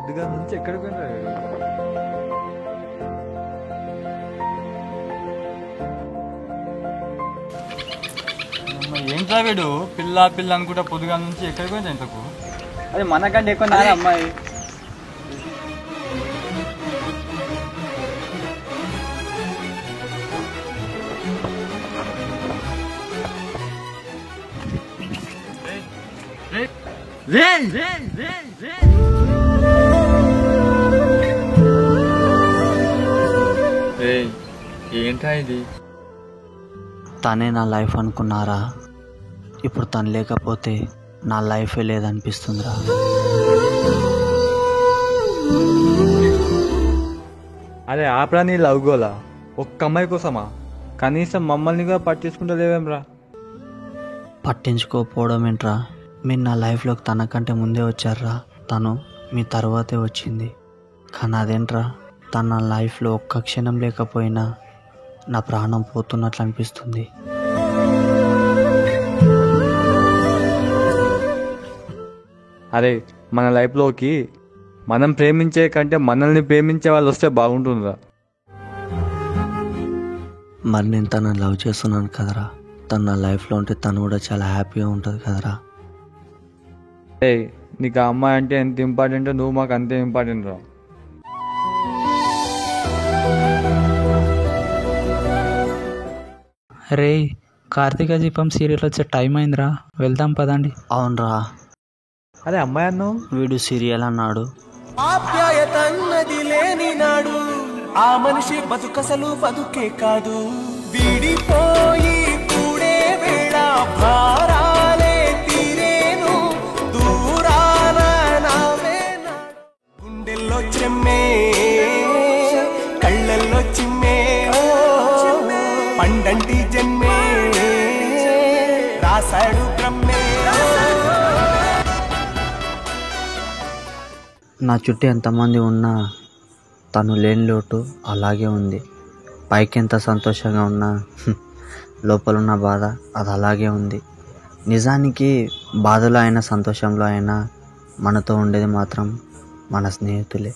పొద్దుగా నుంచి ఎక్కడికి పోయినా ఏంట్రా వీడు పిల్ల పిల్ల అనుకుంటా పొద్దుగా నుంచి ఎక్కడికి పోయింది ఇంతకు. అది మనకంటే ఎక్కువ నాన్న అమ్మాయి. ఏంట్రా ఇది? తనే నా లైఫ్ అనుకున్నారా? ఇప్పుడు తను లేకపోతే నా లైఫే లేదనిపిస్తుందిరా. అరే ఆపరా నీ లవ్ గోలా. ఒక్క అమ్మాయి కోసమా? కనీసం మమ్మల్ని కూడా పట్టించుకుంటలేవేమ్రా? పట్టించుకోకపోవడం ఏంట్రా? మీరు నా లైఫ్లోకి తనకంటే ముందే వచ్చారా. తను మీ తర్వాతే వచ్చింది. కానీ అదేంట్రా, తన నా లైఫ్లో ఒక్క క్షణం లేకపోయినా నా ప్రాణం పోతున్నట్లు అనిపిస్తుంది. అరే మన లైఫ్లోకి మనం ప్రేమించే కంటే మనల్ని ప్రేమించే వాళ్ళు వస్తే బాగుంటుందిరా. మరి నేను తనని లవ్ చేస్తున్నాను కదరా. తను నా లైఫ్లో ఉంటే తను కూడా చాలా హ్యాపీగా ఉంటుంది కదరా. ఏ నీకు ఆ అమ్మాయి అంటే ఎంత ఇంపార్టెంటో నువ్వు మాకు అంతే ఇంపార్టెంట్ రా. రే కార్తీక దీపం సీరియల్ వచ్చే టైం అయిందిరా, వెళ్దాం పదండి. అవునరా. అరే అమ్మాయి అన్నావు, వీడు సీరియల్ అన్నాడు. ఆప్యాయతన్నది లేని నాడు ఆ మనిషి బతుకసలు బతుకే కాదు. విడిపోయి కూడే వేళ భారాలే తీరేను దూరాన నావే. గుండెల్లో చెమ్మే కళ్ళల్లో చిమ్మే పండంటి జన్మే రాసాడు బ్రహ్మే. నా చుట్టూ ఎంతమంది ఉన్నా తను లేని లోటు అలాగే ఉంది. పైకి ఎంత సంతోషంగా ఉన్నా లోపలున్న బాధ అది అలాగే ఉంది. నిజానికి బాధలో అయినా సంతోషంలో అయినా మనతో ఉండేది మాత్రం మన స్నేహితులే.